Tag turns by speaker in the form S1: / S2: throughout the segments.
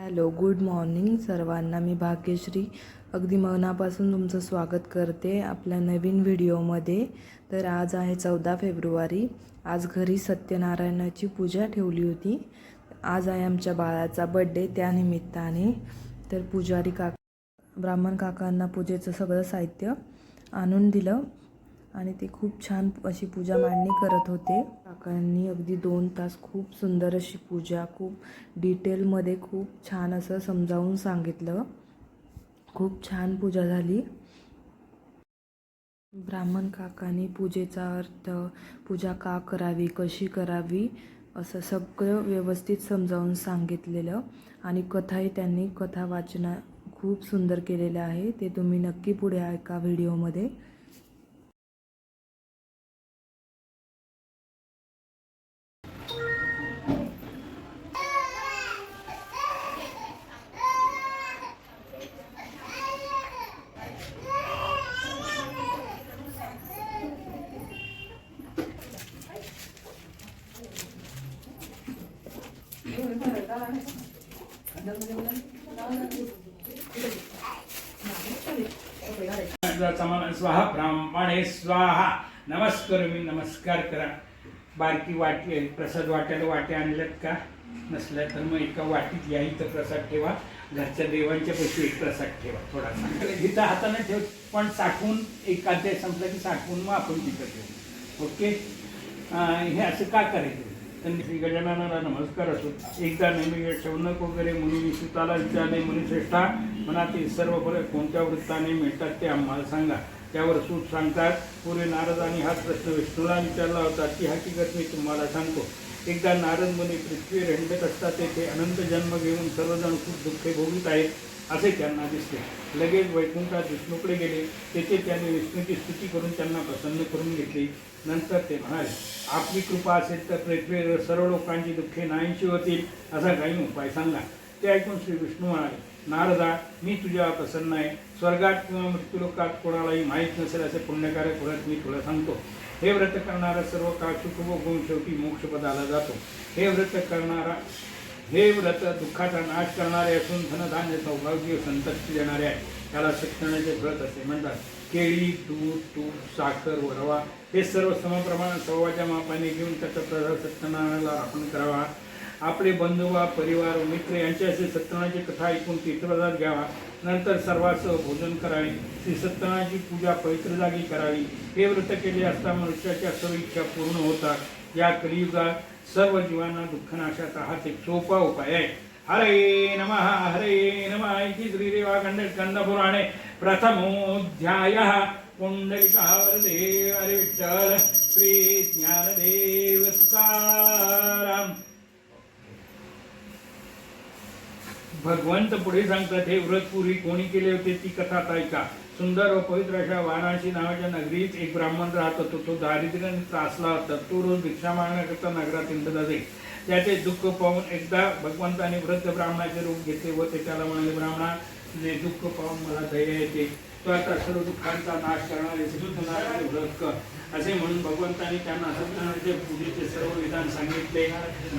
S1: Hello, good morning सर्वांना. मी भाग्यश्री अगदी मनापासून तुमचं स्वागत करते आपल्या नवीन व्हिडिओमध्ये. तर आज आहे 14 फेब्रुवारी. आज घरी सत्यनारायणाची पूजा ठेवली होती. आज आहे आमच्या बाळाचा बड्डे. त्यानिमित्ताने तर पुजारी ब्राह्मण काकांना पूजेचं सगळं साहित्य आणून दिलं आणि ते खूप छान अशी पूजा मांडणी करत होते. काकांनी अगदी 2 तास खूप सुंदर अशी पूजा, खूप डिटेलमध्ये खूप छान असं समजावून सांगितलं. खूप छान पूजा झाली. ब्राह्मण काकांनी पूजेचा अर्थ, पूजा का करावी, कशी करावी असं सगळं व्यवस्थित समजावून सांगितलेलं. आणि कथाही त्यांनी कथा वाचन खूप सुंदर केलेलं आहे. ते तुम्ही नक्की पुढे ऐका व्हिडिओमध्ये.
S2: स्वाहा ब्राह्मणे स्वाहा. नमस्करोमी. नमस्कार करा. बारकी वाटी आहे, प्रसाद वाट्याला वाट्या आणल्यात का? नसल्या तर मग एका वाटीत या इथं प्रसाद ठेवा. घरच्या देवांच्या पैकी एक प्रसाद ठेवा. थोडासा इथं हाताने ठेव, पण साठवून एक अध्याय संपला की साठवून मग आपण तिथं ठेवू. ओके. हे असं का करायचं? त्यांनी श्री गजाननाला नमस्कार असो. एकदा नेहमी शौनक वगैरे मुनी सुताला विचारले, मुनिश्रेष्ठा मनातील सर्व फरक कोणत्या वृत्ताने मिळतात ते आम्हाला सांगा. त्यावर सूत सांगतात, पूर्वी नारदांनी हा प्रश्न विष्णूला विचारला होता. ती हकीकत मी तुम्हाला सांगतो. एकदा नारद मुनी पृथ्वीवर हिंडत असतात. तेथे अनंत जन्म घेऊन सर्वजण खूप दुःखे भोगीत आहेत असे त्यांना दिसले. लगेच वैकुंठात विष्णूकडे गेले. तेथे त्यांनी विष्णूची स्तुती करून त्यांना प्रसन्न करून घेतली. नंतर ते म्हणाले, आपली कृपा असेल तर पृथ्वीवर सर्व लोकांची दुःखे नाहीशी होतील असा काही उपाय सांगा. ते ऐकून श्री विष्णू म्हणाले, नारदा, मी तुझ्यावर प्रसन्न आहे. स्वर्गात किंवा मृत्यूलोकात कोणालाही माहीत नसेल असे पुण्यकारक व्रत मी तुला सांगतो. हे व्रत करणारा सर्व काळ सुख भोगून शेवटी मोक्षपदाला जातो. हे व्रत दुःखाचा नाश करणारे असून धनधान्य सौभाग्य संतप्ती देणारे आहे. त्याला सत्यनारायणाचे व्रत असे म्हणतात. केळी, दूध, तूप, साखर व रवा हे सर्व समप्रमाणात सव्वाच्या मापाने घेऊन त्याचा प्रसाद सत्यनारायणाला अर्पण करावा. आपले बंधू वा परिवार व मित्र यांच्याशी सत्यनारायणाची कथा ऐकून तीर्थप्रसाद घ्यावा. नंतर सर्वांसह भोजन करावे. श्री सत्यनारायणाची पूजा पवित्र जागी करावी. हे व्रत केले असता मनुष्याच्या सर्व इच्छा पूर्ण होतात. या कलियुगात सर्व जीवांना दुःखनाशाचा हाच एक सोपा उपाय आहे. हरे नमः हरे नमः इति श्रीदेवाखंड स्कंदपुराणे प्रथमोऽध्यायः. पुंडलिकावरदे हरे विठ्ठल श्री ज्ञानदेव तुकाराम. भगवंत पुढे सांगतात, हे व्रत पूर्वी कोणी केले होते ती कथा ऐका. सुंदर व पवित्र अशा वाराणसी नावाच्या नगरीत एक ब्राह्मण राहत होता. तो दारिद्र्याने त्रासला होता. तो रोज भिक्षा मागण्याकरता नगरात हिंडत असे. त्याचे दुःख पाहून एकदा भगवंताने वृद्ध ब्राह्मणाचे रूप घेतले व ते त्याला म्हणाले, ब्राह्मणा, तुझे दुःख पाहून मला धैर्य येते. तो आता सर्व दुःखांचा नाश करणारे सत्यनारायणाचे व्रत कर. असे म्हणून भगवंताने त्यांना सत्यनारायणाचे पूजेचे सर्व विधान सांगितले.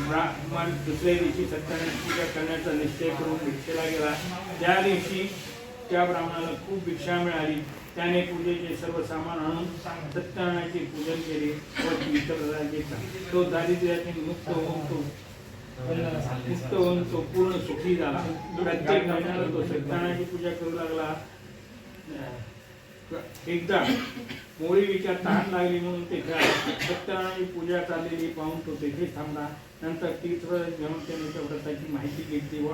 S2: ब्राह्मण दुसऱ्या दिवशी सत्यनारायणाची पूजा करण्याचा निश्चय करून भिक्षेला गेला. त्या दिवशी त्या ब्राह्मणाला खूप भिक्षा मिळाली. त्याने पूजेचे सर्व सामान आणून सत्यनारायणाचे पूजन केले व तीर्थप्रसाद घेतला. तो दारिद्र्यातून मुक्त होऊन तो पूर्ण सुखी झाला. प्रत्येक महिन्याला तो सत्यनारायणाची पूजा करू लागला. एकदा मोळीवीच्या तहान लागली म्हणून ते सत्यनारायणाची पूजा चाललेली पाहून तो तेथेच थांबला. नंतर तीर्थप्रसाद घेऊन त्याने त्या व्रताची माहिती घेतली व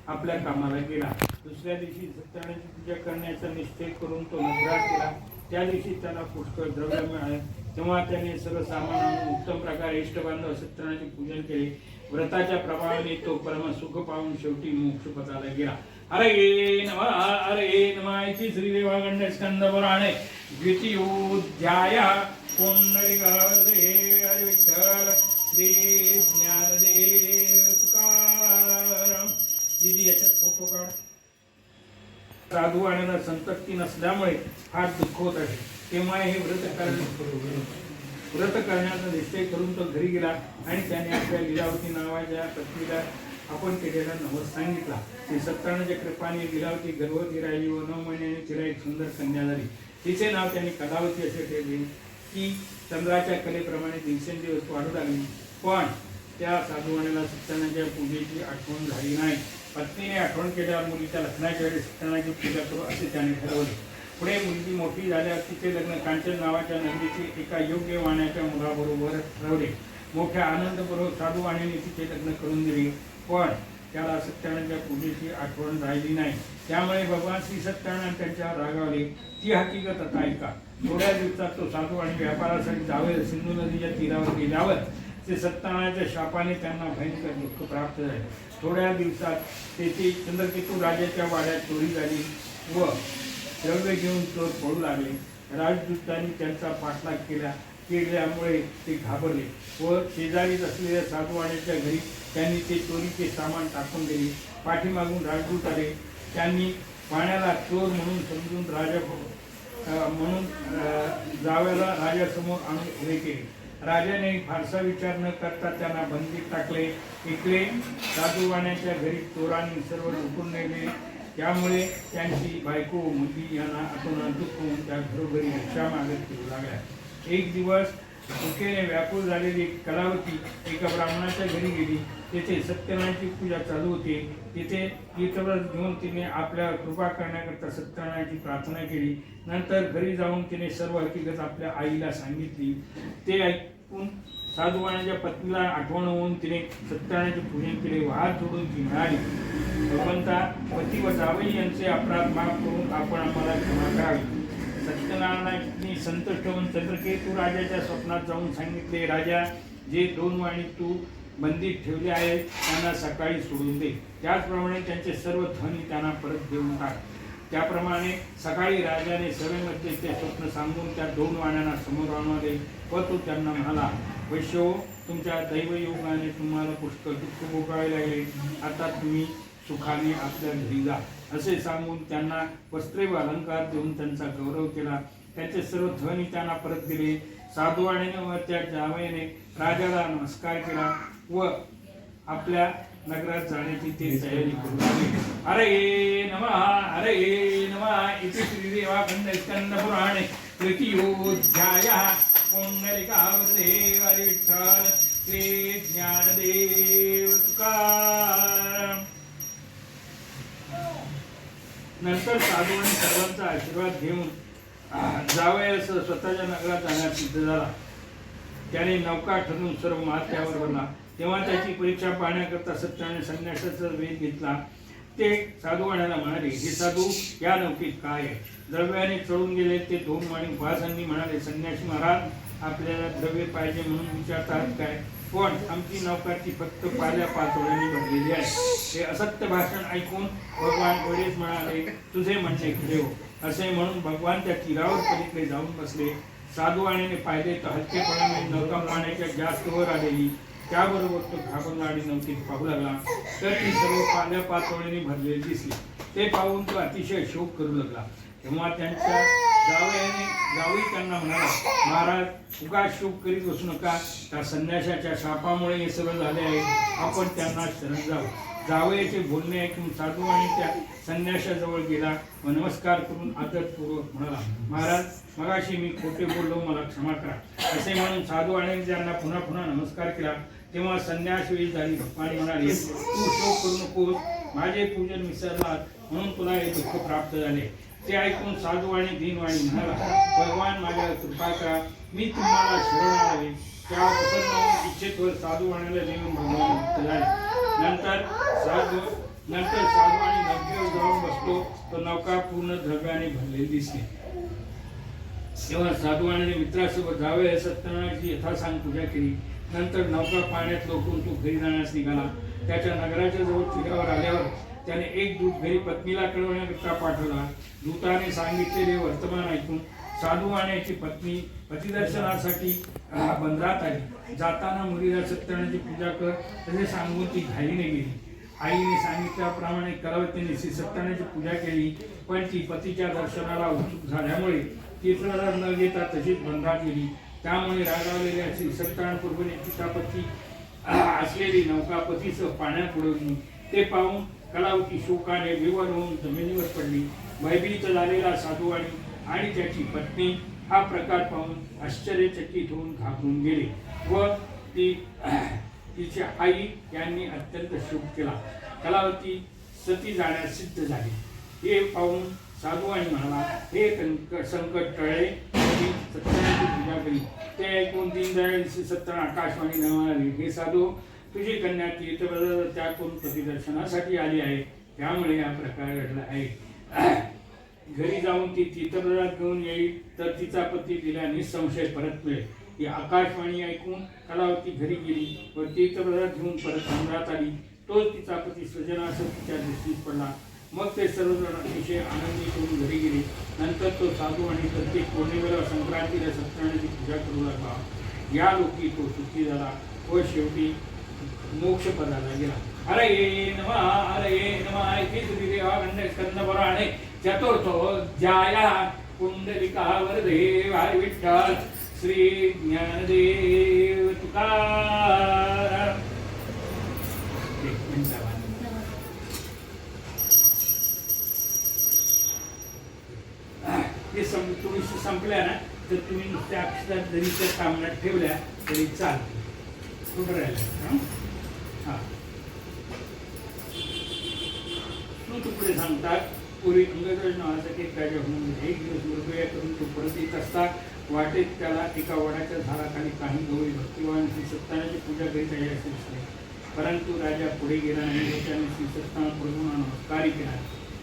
S2: आपल्या कामाला गेला. दुसऱ्या दिवशी सत्यनारायणाची पूजा करण्याचा निश्चय करून तो नगरात गेला. त्या दिवशी त्याला पुष्कळ द्रव्य मिळाले. तेव्हा त्याने सर्व सामान आणून उत्तम प्रकारे इष्टबांधव सत्यनारायणाचे पूजन केले. व्रताच्या प्रभावाने तो परम सुख पाहून शेवटी मोक्षपदाला गेला. हरे नमः इति श्रीदेवाखंड स्कंदपुराणे द्वितीयोऽध्यायः. पुंडलिकावरदे हरे विठ्ठल श्री ज्ञानदेव तुकाराम. दीदी याच्यात फोटो काढ. साधू आणि संतप्ती नसल्यामुळे फार दुःख होत आहे. तेव्हा हे व्रत करण्याचा निश्चय करून तो घरी गेला आणि त्याने आपल्या लीलावती नावाच्या पत्नीला आपण केलेला नवस सांगितला. श्री सत्यनारायणाच्या कृपाने लीलावती गर्भवती राहिली व 9 महिन्याने तिला एक सुंदर कन्या झाली. तिचे नाव त्यांनी कलावती असे ठेवले. की चंद्राच्या कलेप्रमाणे दिवसेंदिवस वाढू लागली. पण त्या साधूवाण्याला सत्यनारायणाच्या पूजेची आठवण झाली नाही. पत्नीने आठवण केल्यावर मुलीच्या लग्नाच्या वेळी सत्यनारायणाची पूजा करू असे त्याने ठरवले. पुढे मुलगी मोठी झाल्यावर तिचे लग्न कांचन नावाच्या नंदीची एका योग्य वाण्याच्या मुलाबरोबर ठरवले. मोठ्या आनंदपूर्वक साधूवाण्याने तिचे लग्न करून दिले. पण त्याला सत्यनारायणाच्या पूजेची आठवण राहिली नाही. त्यामुळे भगवान श्री सत्यनारायण त्यांच्यावर रागावले. ती हकीकत आता ऐका. थोड्या दिवसात तो साधू आणि व्यापारासाठी जावे सिंधू नदीच्या तीरावर गेल्यावर ते सत्यनारायणाच्या शापाने त्यांना भयंकर दुःख प्राप्त झाले. थोड्या दिवसात तेथे चंद्रकेतू राजाच्या वाड्यात चोरी झाली व द्रव्य घेऊन चोर पळू लागले. राजदूतांनी त्यांचा पाठलाग केल्यामुळे ते घाबरले व शेजारीच असलेल्या साधूवाण्याच्या घरी त्यांनी ते चोरीचे सामान टाकून दिले. पाठीमागून राजदूत आले. त्यांनी पाण्याला चोर म्हणून समजून जाव्याला राजासमोर आणून उभे केले. राजाने फारसा विचार न करता त्यांना बंदीत टाकले. इकडे साधूवाण्याच्या घरी चोरांनी सर्व लुटून नेले. त्यामुळे त्यांची बायको मुलगी यांना आतून दुःख होऊन त्या घरोघरी भिक्षा मागत फिरू लागल्या. एक दिवस भुकेने व्याकुळ झालेली कलावती एका ब्राह्मणाच्या घरी गेली. तेथे सत्यनारायणाची पूजा चालू होती. तिथे तीर्थव्रत घेऊन तिने आपल्यावर कृपा करण्याकरता सत्यनारायणाची प्रार्थना केली. नंतर घरी जाऊन तिने सर्व हकीकत आपल्या आईला सांगितली. ते ऐकून साधूवाण्याच्या पत्नीला आठवण होऊन तिने सत्यनारायणाचे पूजन केले. हात जोडून ती म्हणाली, भगवंता, पती व जावई यांचे अपराध माफ करून आपण आम्हाला क्षमा करावी. सत्यनारायणाने संतुष्ट होऊन चंद्रकेतू राजाच्या स्वप्नात जाऊन सांगितले, राजा, जे 2 वाणी तू बंदीत ठेवले आहेत त्यांना सकाळी सोडून दे. त्याचप्रमाणे त्यांचे सर्व धनी त्यांना परत देऊन टाक. त्याप्रमाणे सकाळी राजाने सभेमध्ये ते स्वप्न सांगून त्या 2 वाण्यांना समोर आणले व तो त्यांना म्हणाला, वैश्यो, तुमच्या दैवयोगाने तुम्हाला पुष्कळ दुःख भोगावे लागले. आता तुम्ही सुखाने आपल्या घरी जा. असे सांगून त्यांना वस्त्रे व अलंकार देऊन त्यांचा गौरव केला. त्यांचे सर्व धनी त्यांना परत दिले. साधूवाण्याने व त्या जावयाने राजाला नमस्कार केला व आपल्या नगरात जाण्याची ते तयारी करू लागले. अरे नमः इति श्रीदेवाखंड स्कंद पुराणे तृतीयोऽध्यायः. पुंडलिकावदेव विठ्ठल श्री ज्ञानदेव तुकाराम. नंतर साधूने सर्वांचा आशीर्वाद घेऊन जावयास स्वतःच्या नगरात जाण्यास सिद्ध झाला. त्याने नौका ठरवून सर्व महात्यावर भरला. तेव्हा त्याची परीक्षा पाहण्याकरता सत्यनारायण संन्यासाचा वेध घेतला. ते साधूवाण्याला म्हणाले, हे साधू, या नौकेत काय आहे? द्रव्याने चढून गेले ते 2 वाणी उपवासांनी म्हणाले, संन्यासी महाराज, आपल्याला द्रव्य पाहिजे म्हणून विचारतात काय? पण आमची नौका ती फक्त पाल्या पाचोळ्यांनी भरलेली आहे. हे असत्य भाषण ऐकून भगवान वेळेस म्हणाले, तुझे म्हणणे खरे हो. असे म्हणून भगवान त्या तीरावर पलीकडे जाऊन बसले. साधूवाण्याने पाहिले तर हलकेपणाने नौका पाण्याच्या जास्त वर आलेली. त्याबरोबर तो घाबरला आणि नौकेत पाहू लागला तर ती सर्व पाल्या पाचोळ्यांनी भरलेली दिसली. ते पाहून तो अतिशय शोक करू लागला. तेव्हा त्यांच्या जावई त्यांना म्हणाला, महाराज, उगाच शोक करीत बसू नका. त्या संन्यासाच्या शापामुळे हे सगळं झाले आहे. आपण त्यांना शरण जाऊ. जावयाचे बोलणे ऐकून साधू आणि त्या संन्यासाजवळ गेला व नमस्कार करून आदरपूर्वक म्हणाला, महाराज, मगाशी मी खोटे बोललो, मला क्षमा करा. असे म्हणून साधू आणि त्यांना पुन्हा पुन्हा नमस्कार केला. तेव्हा संन्यास वेळी झाली. भगवान म्हणाले, तू शोक करू नकोस. माझे पूजन विसरलात म्हणून तुला हे दुःख प्राप्त झाले. ते ऐकून साधू आणि दीनवाणी म्हणाला, भगवान, माझ्यावर कृपा करा. मी तुम्हाला शरण आले. त्या प्रसन्न इच्छेवर साधू वाण्याला देऊन भगवान मुक्त झाले. नंतर साधू आणि नौकेवर जाऊन बसतो. तो नौका पूर्ण द्रव्याने भरलेली दिसली. तेव्हा साधू आणि मित्रासोबत जावे सत्यनारायणाची यथासांग पूजा केली. नंतर नौका पाण्यात लोटून तो घरी जाण्यास निघाला. त्याच्या नगराच्या जवळ तीरावर आल्यावर त्याने एक दूत घरी पत्नीला कळवण्याकरता पाठवला. दूताने सांगितलेले वर्तमान ऐकून साधू वाण्याची पत्नी पतिदर्शनासाठी बंदरात आली. जाताना मुलीला सत्यनारायणाची पूजा कर तसे सांगून ती घाईने गेली. आईने सांगितल्याप्रमाणे कलावतीने श्री सत्यनारायणाची पूजा केली. पण ती पतीच्या दर्शनाला उत्सुक झाल्यामुळे तीर्थदर्शन न घेता तशीच बंदरात गेली. त्यामुळे रागावलेल्या श्री सत्यनारायण प्रभूने तिचा पती असलेली नौका पतीसह पाण्यात बुडवली. ते पाहून कलावती शोकाने विवल होऊन जमिनीवर पडली. भयभीत झालेला साधू आणि त्याची पत्नी हा प्रकार पाहून आश्चर्यचकित होऊन घाबरून गेले व तिची आई यांनी अत्यंत शोक केला. कलावती सती जाण्यास सिद्ध झाली. हे पाहून साधू आणि म्हणाला, हे संकट टळले, सत्याची पूजा करी. ते ऐकून दीनदयाळ सत्तर आकाशवाणी म्हणाली, हे साधू, तुझी कन्या तीर्थप्रसाद त्याग करून प्रतिदर्शनासाठी आली आहे, त्यामुळे हा प्रकार घडला आहे. घरी जाऊन ती तीर्थप्रसाद घेऊन येईल तर तिचा पती तिला निसंशय परत मिळेल. ही आकाशवाणी ऐकून कलावती घरी गेली व तीर्थप्रसाद घेऊन परत मंदिरात आली. तोच तिचा पती सृजनासह तिच्या दृष्टीस पडला. मग ते सर्वजण अतिशय आनंदी होऊन घरी गेले. नंतर तो साधू आणि प्रत्येक पौर्णिमेला संक्रांतीला सत्यनारायणाची पूजा करू लागला. या लोकी तो सुखी झाला व शेवटी मोक्षपदाला गेला. हरये नमः हरये नमः इति श्रीदेवाखंड स्कंदपुराणे चतुर्थोऽध्यायः. पुंडलिका वरदे हरि विठ्ठल श्री ज्ञानदेव तुकाराम. हे तुम्ही संपल्या ना तर तुम्ही नुसत्या अक्षरात जरी त्या कामनात ठेवल्या तरी चालते. कुठं राहिलं हा तू पुढे सांगतात. पूर्वी अंगदराज नावाचा एक राजा होऊन एक दिवस मृगया करून तो परत येत असता वाटेत त्याला एका वडाच्या झाडाखाली काही गवळी भक्तिवान श्री सत्यनारायणाची पूजा करीत आहे असे दिसले. परंतु राजा पुढे गेला नाही व त्याने श्री सत्यनारायण पुढे नमस्कार केला.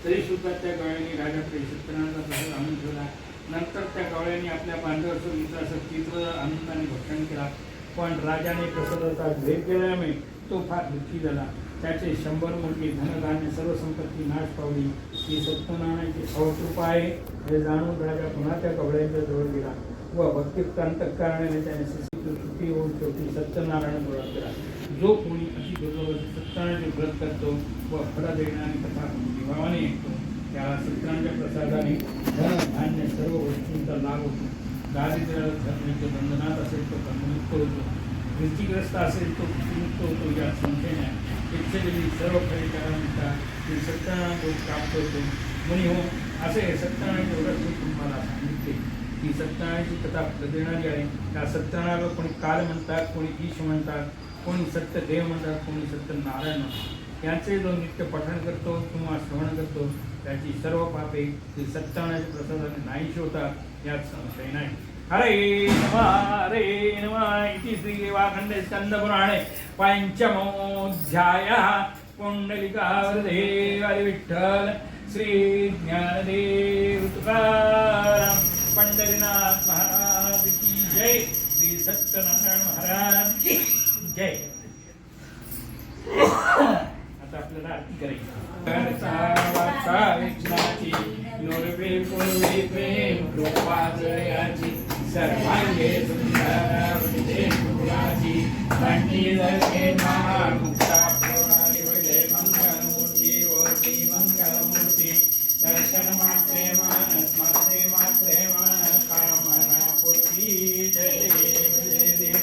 S2: तरी सुद्धा त्या गवळ्याने राजाकडे सत्यनारायणाचा प्रसाद आणून ठेवला. नंतर त्या गवळ्याने आपल्या बांधवासह मित्रासह तीव्र आनंदाने भक्षण केला. पण राजाने प्रसादाचा भेद केल्यामुळे तो फार दुःखी झाला. त्याचे 100 मोठी धनधान्य सर्व संपत्ती नाश पावली. ही सत्यनारायणाची अवकृपा आहे हे जाणून राजा पुन्हा त्या गवळ्याच्या जवळ गेला व भक्तियुक्त अंतःकरणाने त्याने सुखी होऊन शेवटी सत्यनारायण व्रत केला. जो कोणी अशी सत्यनारायणाचे व्रत करतो व फळ देणारी कथा भावाने ऐकतो त्याला सत्यनारायणाच्या प्रसादाने धन धान्य सर्व वस्तूंचा लाभ होतो. दारिद्र्याला धर्माच्या बंधनात असेल तो बंधमुक्त होतो. वृत्तीग्रस्त असेल तो मुक्त होतो. या संख्येने इच्छेलेली सर्व फळे त्याला ती सत्यनारायण प्राप्त होतो. मुनी हो, असे सत्यनारायण व्रत मी तुम्हाला सांगितले. ही सत्यनारायणाची कथा देणारी आहे. त्या सत्यनारायणाला कोणी काल म्हणतात, कोणी ईश म्हणतात, कोणी सत्यदेव म्हणतात, कोणी सत्यनारायण म्हणतात. यांचे जो नित्य पठण करतो किंवा श्रवण करतो त्याची सर्व पापे ती सत्यनारायणाच्या प्रसादाने नाहीशी होतात यात संशय नाही. हरे नमः इति श्रीदेवाखंड स्कंदपुराणे पंचमोऽध्यायः. पुंडलिका वरदे हरि विठ्ठल श्री ज्ञानदेव तुकाराम. पंढरीनाथ महाराज की जय. श्री सत्यनारायण महाराज की जय. आता आपल्याला आरती करायची. प्रेम कृपाजयाची सर्वांगे सुंदरावती मुक्ता मंगलमूर्ती ओटी मंगलमूर्ती दर्शन मात्रे मात्रे मानस कामना पूर्ती जय देव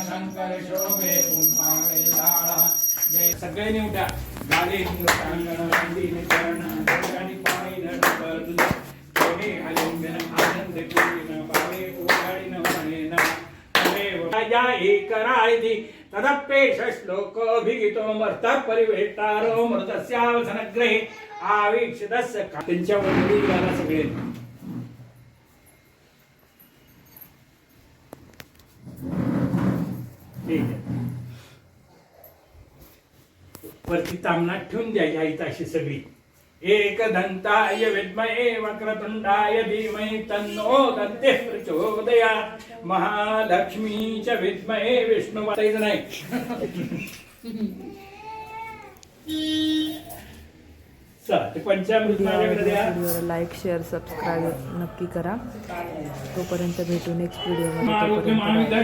S2: शंकर शोभे सगळ्यांनी उठा. गाले तदप्येष श्लोकोभिगितो मर्तः परिवेष्टारो मृतस्यावसनग्रहे आवीक्षितस्य. त्यांच्यावर गाला सगळे वरती तामनात ठेवून द्यायची आहेत अशी सगळी. एकदंताय विद्महे वक्रतुंडाय धीमहि तन्नो दन्तिः प्रचोदयात्. महालक्ष्मीच्या विद्महे विष्णुपदाय नाही. चला ते पंचामृत माझ्याकडे द्या.
S1: लाईक शेअर सबस्क्राईब नक्की करा. तोपर्यंत भेटू नेक्स्ट व्हिडिओ मध्ये.